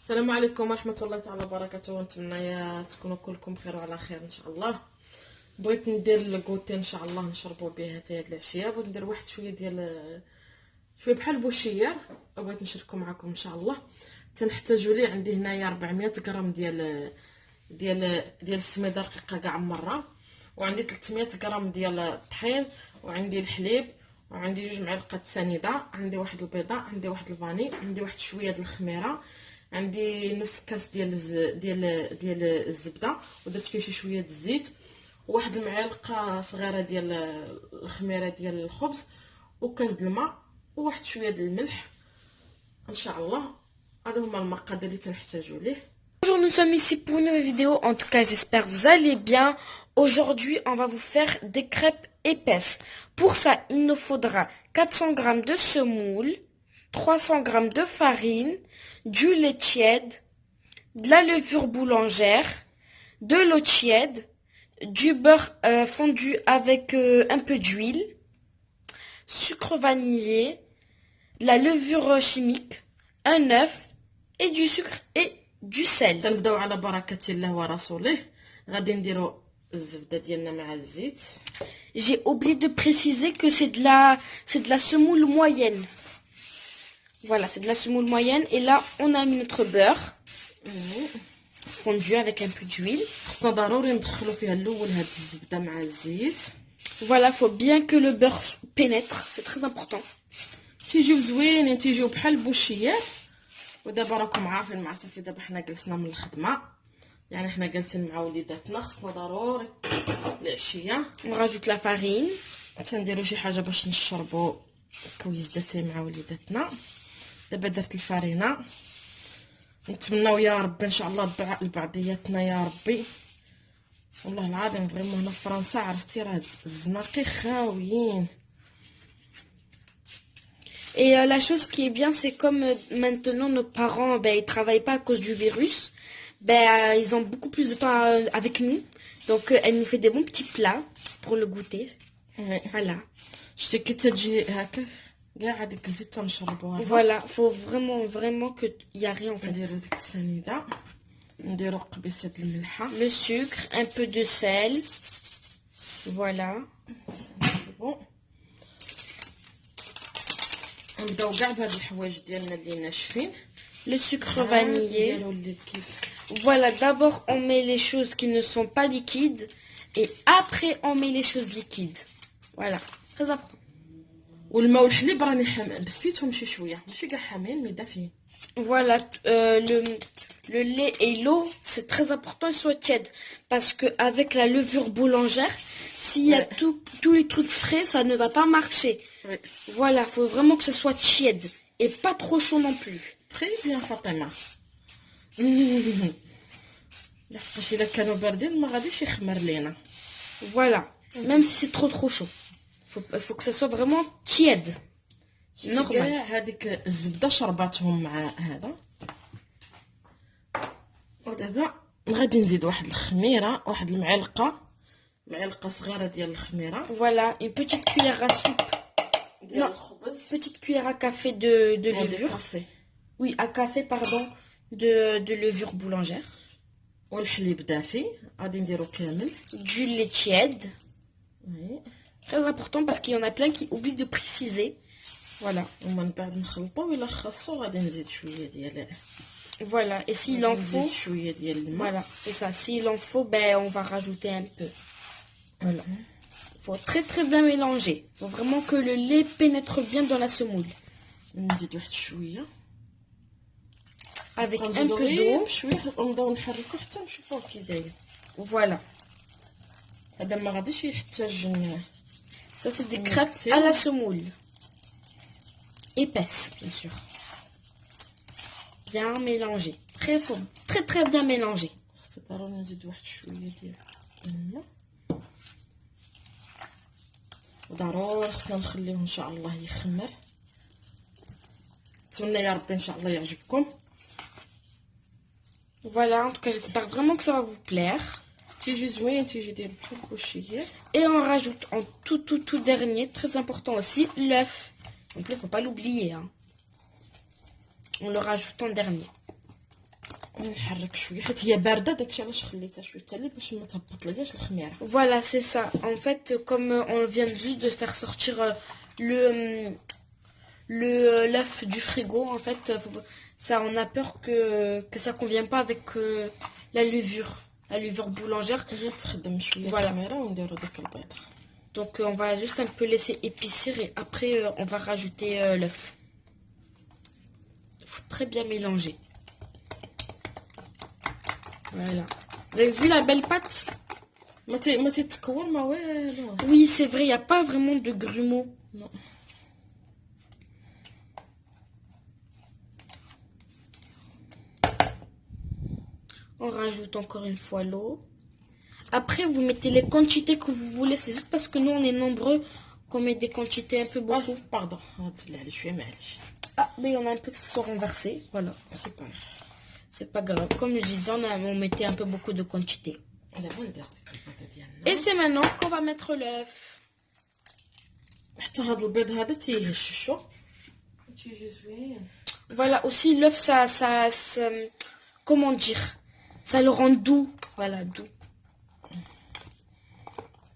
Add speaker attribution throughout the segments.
Speaker 1: السلام عليكم ورحمة الله تعالى وبركاته. نتمنى تكونوا كلكم بخير وعلى خير ان شاء الله. بغيت ندير الكوتي ان شاء الله نشربوا به حتى هاد العشيه. بغيت ندير واحد شويه بحال بوشيه، بغيت نشارككم معكم ان شاء الله. تنحتاجوا ليه عندي هنايا 400 غرام ديال السميده رقيقه كاع مره، وعندي 300 غرام ديال الطحين، وعندي الحليب، وعندي 2 معالق سنيده، عندي واحد البيضه، عندي واحد الفاني، عندي واحد شويه د الخميره، عندي نص كاس ديال الزبده، ودرت فيه شويه د الزيت، وواحد المعلقه صغيره ديال الخميره ديال الخبز، وكاس د الماء، وواحد شويه د الملح ان شاء الله. هادو هما المقادير اللي تنحتاجو ليه.
Speaker 2: Bonjour, nous sommes ici pour une nouvelle vidéo. En tout cas, j'espère que vous allez bien. Aujourd'hui, on va vous faire des crêpes épaisses. Pour ça, il nous faudra 400 g de semoule, 300 g de farine, du lait tiède, de la levure boulangère, de l'eau tiède, du beurre fondu avec un peu d'huile, sucre vanillé, de la levure chimique, un œuf et du sucre et du sel.
Speaker 1: تنبداو على بركه الله ورسوله. غادي نديرو الزبده ديالنا مع الزيت.
Speaker 2: J'ai oublié de préciser que c'est de la semoule moyenne. Voilà, c'est de la semoule moyenne. Et là, on a mis notre beurre fondu avec un peu d'huile.
Speaker 1: خصنا ضروري ندخلو فيها الاول هاد الزبده مع الزيت.
Speaker 2: Voilà, faut bien que le beurre pénètre, c'est très important.
Speaker 1: تيجيو زوينين، تيجيو بحال بوشيات. ودابا راكم عارفين مع صافي، دابا حنا جلسنا من الخدمه، يعني حنا جالسين مع وليداتنا، خصنا ضروري العشيه
Speaker 2: On rajoute la farine.
Speaker 1: تنديرو شي حاجه باش نشربوا كويزداتي مع وليداتنا. دابا درت الفارينه. نتمناو يا ربي ان شاء الله الدعاء لبعضياتنا يا ربي. والله العظيم فريمون هنا في فرنسا عرفتي راه الزناقي خاويين.
Speaker 2: Et la chose qui est bien, c'est comme maintenant nos parents, ils travaillent pas à cause du virus, ils ont beaucoup plus de temps avec nous. Donc, elle nous fait des bons petits plats pour le goûter. Voilà.
Speaker 1: شتي كي تجي هكا كاع هذيك الزيت تنشربوها.
Speaker 2: Voilà, faut vraiment que y a rien en fait.
Speaker 1: نديرو ديك السنيده، نديرو قبيصه الملحه،
Speaker 2: Le sucre, un peu de sel. Voilà.
Speaker 1: بون. نبداو كاع بهاد الحوايج ديالنا اللي ناشفين.
Speaker 2: Le sucre vanillé.
Speaker 1: نديرو الليكيد.
Speaker 2: Voilà, d'abord on met les choses qui ne sont pas liquides et après on met les choses liquides. Voilà, très important.
Speaker 1: والماء والحليب راني دفيتهم شي شويه، ماشي كاع حامين مي دافيين.
Speaker 2: Voilà, le lait et l'eau, c'est très important qu'ils soient tièdes. Parce qu'avec la levure boulangère, s'il y a tous les trucs frais, ça ne va pas marcher.
Speaker 1: Oui.
Speaker 2: Voilà, il faut vraiment que ce soit tiède. Et pas trop chaud non plus.
Speaker 1: Très bien فاطمه. لحقاش الا كانوا باردين ما غاديش يخمر لينا.
Speaker 2: Voilà, même si c'est trop chaud. Faut que ça soit vraiment tiède. Normal.
Speaker 1: هذيك الزبده شرباتهم مع هذا. ودابا غادي نزيد واحد الخميره، واحد معلقه صغيره ديال الخميره.
Speaker 2: Voilà, une petite cuillère à soupe.
Speaker 1: ديال الخبز.
Speaker 2: Petite cuillère à café de levure. Oui, à café, pardon, de levure boulangère.
Speaker 1: والحليب دافي غادي نديرو كامل.
Speaker 2: Du lait tiède.
Speaker 1: Oui.
Speaker 2: Très important parce qu'il y en a plein qui oublient de préciser. Voilà.
Speaker 1: ومن بعد نخلطو الى خاصو غادي نزيد شويه ديال.
Speaker 2: Voilà. Et s'il en faut,
Speaker 1: شويه ديال الماء.
Speaker 2: voilà, c'est ça. S'il en faut, on va rajouter un peu. Voilà. Faut très bien mélanger. Faut vraiment que le lait pénètre bien dans la semoule.
Speaker 1: نزيد واحد شويه.
Speaker 2: Avec un peu d'eau.
Speaker 1: شويه ونبداو نحركو حتى نشوفو كي داير.
Speaker 2: Voilà.
Speaker 1: هذا ما غاديش يحتاج.
Speaker 2: Ça c'est des crêpes à la semoule. Épaisses, bien sûr. Bien mélangé. Très bien mélangé.
Speaker 1: ضروري نزيد واحد شويه ديال الماء. وضروري خصنا نخليوه ان شاء الله يخمر. نتمنى يا ربي ان شاء الله يعجبكم.
Speaker 2: Voilà, en tout cas j'espère vraiment que ça va vous plaire.
Speaker 1: تيجي زوين، تيجي داير بحال بوشيه.
Speaker 2: Et on rajoute en tout dernier, très important aussi, l'œuf. Donc là, faut pas l'oublier, hein. On le rajoute en dernier.
Speaker 1: نحرك شويه حيت هي بارده داكشي علاش خليتها شويه حتى باش ما تهبط لياش الخميره.
Speaker 2: Voilà, c'est ça. En fait, comme on vient juste de faire sortir l'œuf du frigo, en fait, ça, on a peur que ça convienne pas avec la levure boulangère.
Speaker 1: نزيد تخدم شويه
Speaker 2: Voilà.
Speaker 1: الخميره ونديرو ديك البيضه.
Speaker 2: Donc, on va juste un peu laisser épaissir et après, on va rajouter l'œuf. Il faut très bien mélanger. Voilà. Vous avez vu la belle pâte?
Speaker 1: ما تتكور ما والو.
Speaker 2: Oui, c'est vrai, il n'y a pas vraiment de grumeaux.
Speaker 1: Non.
Speaker 2: On rajoute encore une fois l'eau. Après, vous mettez les quantités que vous voulez. C'est juste parce que nous, on est nombreux qu'on met des quantités un peu beaucoup.
Speaker 1: باردون نطلع لي شويه معليش.
Speaker 2: Ah, mais il y en a un peu qui se sont renversés. Voilà.
Speaker 1: سي با.
Speaker 2: C'est pas grave. Comme je disais, on mettait un peu beaucoup de quantité.
Speaker 1: دابا ندير ديك البيضه ديالنا.
Speaker 2: Et c'est maintenant qu'on va mettre l'œuf.
Speaker 1: حتى هاد البيض هذا تيهش شو تيجي زوين.
Speaker 2: Voilà, aussi l'œuf, comment dire, ça le rend doux. Voilà, doux.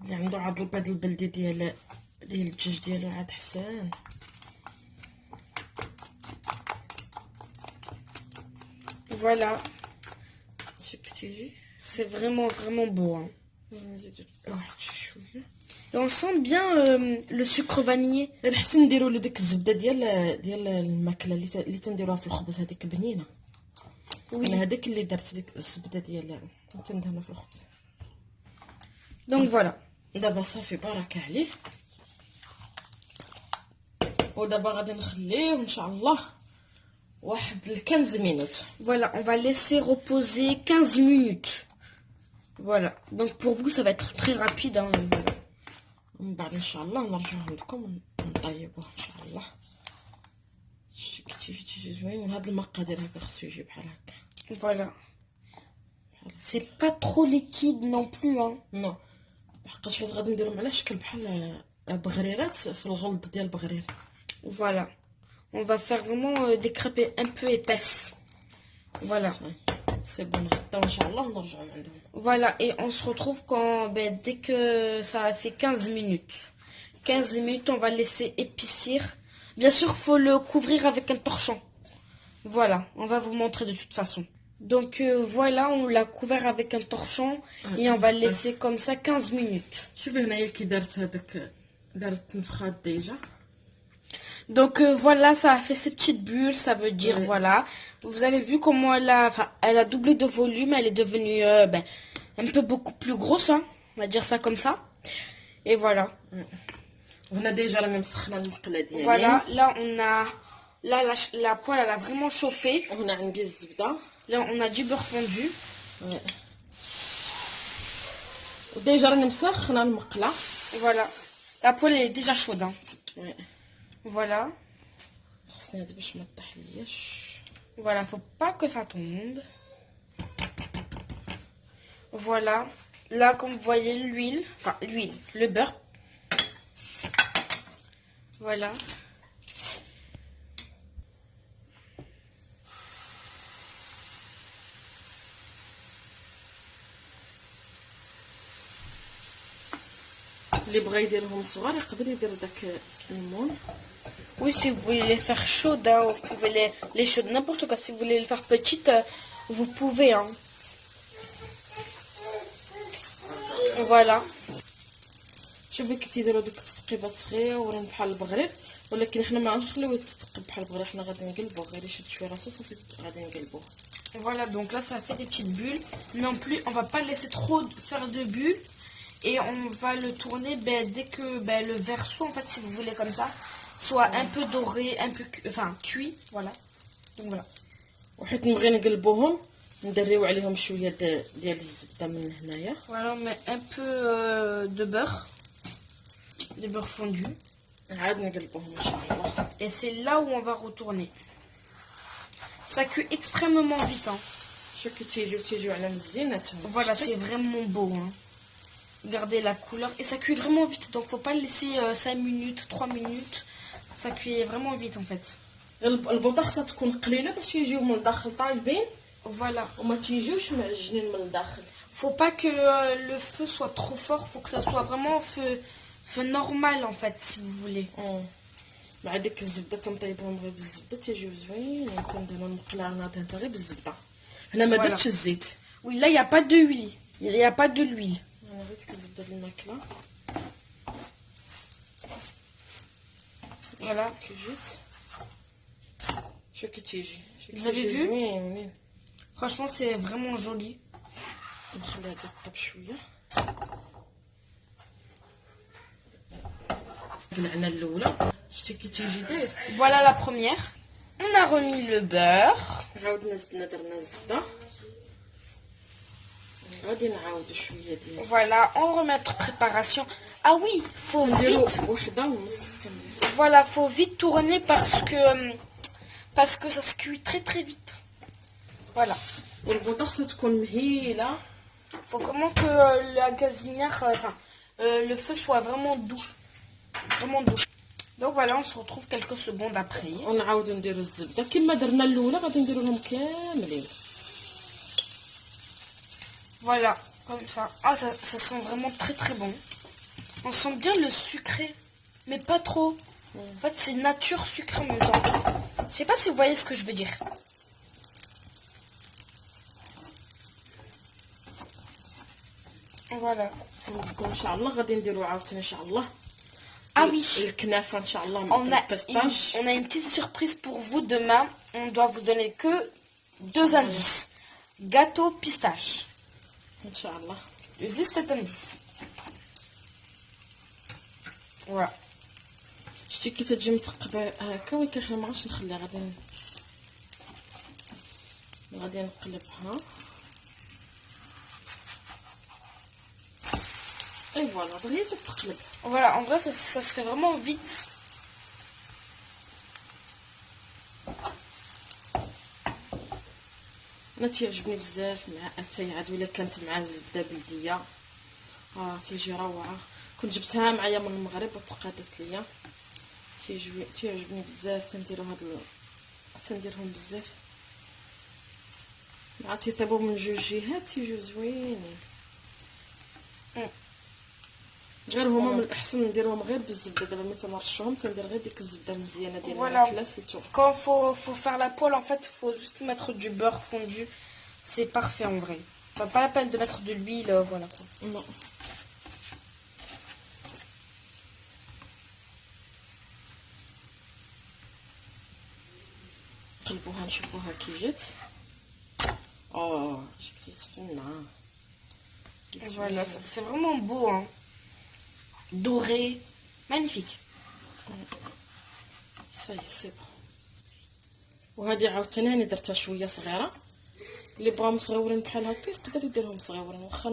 Speaker 1: اللي عنده عاد البيض البلدي ديال الدجاج ديالو عاد حسان.
Speaker 2: Voilà,
Speaker 1: شك تيجي.
Speaker 2: c'est vraiment, vraiment beau. Hein.
Speaker 1: نزيد واحد شويه.
Speaker 2: Et on sent bien le sucre vanillé.
Speaker 1: الحسن نديروا له ديك الزبده ديال الماكله اللي تنديروها في الخبز هذيك بنينه. انا هذيك اللي درت ديك الزبده ديال تندهنها في الخبز.
Speaker 2: Donc voilà.
Speaker 1: دابا صافي بركه عليه. ودابا غادي نخليه ان شاء الله واحد 15 minutes.
Speaker 2: Voilà, on va laisser reposer 15 minutes. Voilà. Donc pour vous, ça va être très rapide. Hein, voilà.
Speaker 1: من بعد ان شاء الله نرجعو عندكم ونطيبوه ان شاء الله. شك تيجي زوين. هاد المقادير هكا خصو يجي بحال هكا.
Speaker 2: Voilà. C'est pas trop liquide non plus. Hein.
Speaker 1: نو لحقاش حيت غادي نديرهم على شكل بحال بغريرات في الغلط ديال البغرير.
Speaker 2: Voilà. On va faire vraiment des crêpes un peu épaisses. Voilà.
Speaker 1: سي بون غدا ان شاء الله نرجعو عندهم.
Speaker 2: Voilà. Et on se retrouve dès que ça a fait 15 minutes. 15 minutes, on va laisser épaissir. Bien sûr, il faut le couvrir avec un torchon. Voilà. On va vous montrer de toute façon. Donc voilà, on l'a couvert avec un torchon et on va laisser comme ça 15 minutes.
Speaker 1: شوفي هنايا كي دارت هذاك دارت نفخات ديجا.
Speaker 2: Donc voilà, ça a fait ces petites bulles, ça veut dire voilà. Vous avez vu comment elle a doublé de volume, elle est devenue un peu beaucoup plus grosse, hein, on va dire ça comme ça. Et voilà.
Speaker 1: وهنا ديجا راني مسخنه المقله ديالي.
Speaker 2: Voilà, là on a la poêle elle a vraiment chauffé.
Speaker 1: وهنا عندي الزبده.
Speaker 2: Là on a du beurre fondu.
Speaker 1: وديجا راني مسخنه المقله.
Speaker 2: Voilà. La poêle elle est déjà chaude. Hein. Voilà.
Speaker 1: خصني هذا باش ما طيح لياش.
Speaker 2: Voilà, faut pas que ça tombe. Voilà. Là, comme vous voyez, l'huile, le beurre. Voilà.
Speaker 1: اللي بغى يديرهم صغار يقدر يدير داك الليمون.
Speaker 2: Oui, si vous voulez les faire chaudes, hein, vous pouvez les chaudes n'importe quoi. Si vous voulez les faire petites, vous pouvez. Hein. Voilà.
Speaker 1: شوفي كي تيديروا ديك التقيبات صغيورين بحال البغرير ولكن حنا ما غنخليوه يتقب بحال البغرير. حنا غادي نقلبوه غير يشد شويه راسو صافي غادي نقلبوه.
Speaker 2: Voilà, donc là ça fait des petites bulles. Non plus, on va pas laisser trop faire de bulles. Et on va le tourner dès que le verso, en fait, si vous voulez comme ça, soit un peu doré, un peu cuit. Voilà. Donc voilà.
Speaker 1: وحيت نبغي نقلبوهم ندريو عليهم شويه ديال الزبده من هنايا.
Speaker 2: Voilà, on met un peu de beurre. De beurre fondu.
Speaker 1: عاد نقلبوهم ان شاء الله.
Speaker 2: Et c'est là où on va retourner. Ça cuit extrêmement vite. Hein.
Speaker 1: شوف كي تيجيو على مزيناتهم.
Speaker 2: Voilà, c'est vraiment beau. Hein. Regardez la couleur. Et ça cuit vraiment vite. Donc faut pas le laisser 5 minutes, 3 minutes. Ça cuit vraiment vite en fait.
Speaker 1: البوطه خصها تكون قليله باش يجيو من الداخل طايبين
Speaker 2: Voilà.
Speaker 1: وما تيجيوش معجنين من الداخل.
Speaker 2: Faut pas que le feu soit trop fort, faut que ça soit vraiment feu normal en fait, si vous voulez.
Speaker 1: مع ديك الزبده تنطيبهم غير بالزبده تيجيو زوينين. تندير المقله انا دهنتها غير بالزبده. هنا ما درتش الزيت.
Speaker 2: Oui, là il y a pas d'huile. Il y a pas de l'huile.
Speaker 1: انا غير ديك الزبده ديال الماكله.
Speaker 2: Voilà.
Speaker 1: كي جيت شو كي تيجي.
Speaker 2: Vous avez vu?
Speaker 1: زوينين.
Speaker 2: Franchement, c'est vraiment joli.
Speaker 1: نخليها تطيب شويه. العنه الاولى شتي كي تيجي داير.
Speaker 2: Voilà la première. On a remis le beurre.
Speaker 1: عاودنا زدنا درنا الزبده. غادي نعاودو شويه ديال.
Speaker 2: Voilà, on remet notre préparation. Ah oui, faut vite.
Speaker 1: وحده ونص.
Speaker 2: Voilà, faut vite tourner parce que ça se cuit très très vite. Voilà.
Speaker 1: والبوطه خصها تكون مهيله.
Speaker 2: Faut vraiment que la gazinière, le feu soit vraiment doux. Vraiment doux. Donc voilà, on se retrouve quelques secondes après.
Speaker 1: ونعاودو نديرو الزبده كما درنا الاولى غادي نديرو لهم كاملين.
Speaker 2: Voilà, comme ça. Ah, ça sent vraiment très très bon. On sent bien le sucré, mais pas trop. En fait, c'est nature sucré en même temps. Je sais pas si vous voyez ce que je veux dire. Voilà.
Speaker 1: ان شاء الله غادي نديرو عاوتاني ان شاء الله.
Speaker 2: Ah oui,
Speaker 1: الكنافه ان شاء الله
Speaker 2: on
Speaker 1: مع
Speaker 2: a,
Speaker 1: الباستاش.
Speaker 2: on a une petite surprise pour vous demain. On doit vous donner que 2 indices. Gâteau pistache.
Speaker 1: ان شاء الله.
Speaker 2: Juste cet indice. Voilà.
Speaker 1: شتي كي تجي متقبه هكا ولكن حنا ما غاديش نخليها. غادي نقلبها. اي فوالا بغيت تقلب.
Speaker 2: Voilà, en vrai, ça se fait vraiment vite.
Speaker 1: انا تيعجبني بزاف مع اتاي عاد ولا كانت مع الزبده بلديه. تيجي روعه. كنت جبتها معايا من المغرب وتقادت ليا. تيعجبني بزاف. تنديرهم بزاف مع تيطيبوا من جوج جهات تيجيو زوينين. غير هما من الاحسن نديرهم غير بالزبده. دابا ملي تنرشوهم تندير غير ديك الزبده مزيانه ديال الماكله سيتو.
Speaker 2: Quand faut faire la poêle, en fait, il faut juste mettre du beurre fondu. C'est parfait en vrai. Enfin, pas la peine de mettre de l'huile, voilà quoi.
Speaker 1: Non. قلبوها نشوفوها كي جات. شكلي سخونه.
Speaker 2: Voilà, c'est vraiment beau, hein. Doré, magnifique.
Speaker 1: صاي سي بون. وهذه عاوتاني انا درتها شويه صغيره. اللي بغاو مصغورين بحال هكا يقدر يديرهم صغيورين. واخا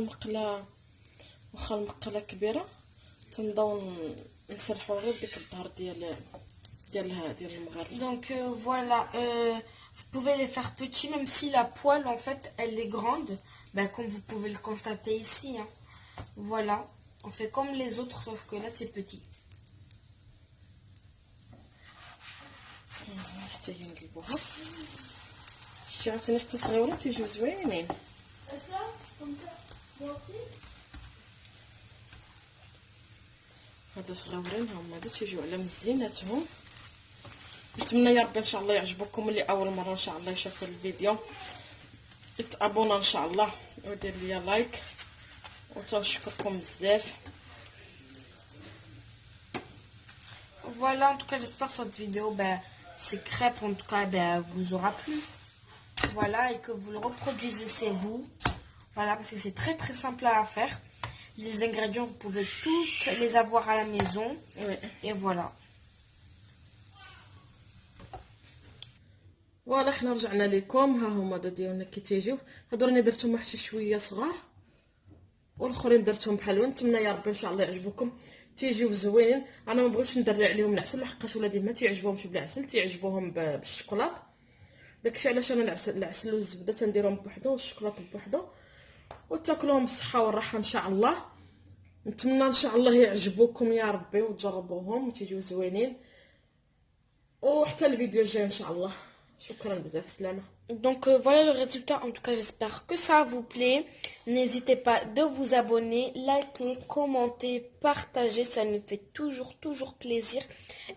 Speaker 1: المقله كبيره تنبداو نسرحوا غير ديك الظهر ديال المغرب.
Speaker 2: Donc voilà, vous pouvez les faire petits même si la poêle en fait elle est grande, comme vous pouvez le constater ici, hein. Voilà, on fait comme les autres sauf que là c'est petit.
Speaker 1: حتى هي نقلبوها. شتي عاوتاني حتى صغيورين تيجيو زوينين. هادو صغيورين هما هادو تيجيو على مزيناتهم. نتمنى يا ربي ان شاء الله يعجبكم. اللي اول مره ان شاء الله يشوفوا الفيديو يتابونا ان شاء الله ودير ليا لايك وتنشكركم بزاف.
Speaker 2: Voilà, en tout cas j'espère que cette vidéo, ces crêpes en tout cas vous aura plu. Voilà, et que vous le reproduisez chez vous. Voilà, parce que c'est très très simple à faire. Les ingrédients, vous pouvez toutes les avoir à la maison.
Speaker 1: Oui.
Speaker 2: Et voilà.
Speaker 1: فوالا حنا رجعنا لكم. ها هما ديالنا كي تيجيو. هادو راني درتهم واحد شويه صغار والاخرين درتهم بحال. نتمنى يا ربي ان شاء الله يعجبوكم. تيجيو زوينين. انا ما بغيتش ندري عليهم العسل لحقاش ولادي ما تيعجبهمش بالعسل، تيعجبوهم بالشوكولات. داكشي علاش انا العسل والزبده تنديرهم بوحدو والشوكولات بوحدو وتاكلوهم بالصحه والراحه ان شاء الله. نتمنى ان شاء الله يعجبوكم يا ربي وتجربوهم وتيجيو زوينين. وحتى الفيديو الجاي ان شاء الله. شكرا بزاف. سلامه.
Speaker 2: Donc voilà le résultat. En tout cas, j'espère que ça vous plaît. N'hésitez pas de vous abonner, liker, commenter, partager. Ça nous fait toujours plaisir.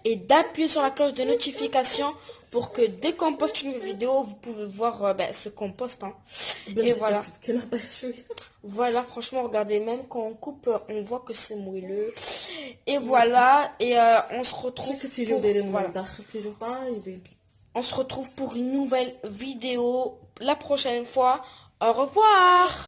Speaker 2: Et d'appuyer sur la cloche de notification pour que dès qu'on poste une vidéo, vous pouvez voir ce qu'on poste. Hein. Et voilà. Voilà, franchement, regardez, même quand on coupe, on voit que c'est moelleux. Et voilà. Et on se retrouve pour... Voilà. On se retrouve pour une nouvelle vidéo la prochaine fois. Au revoir!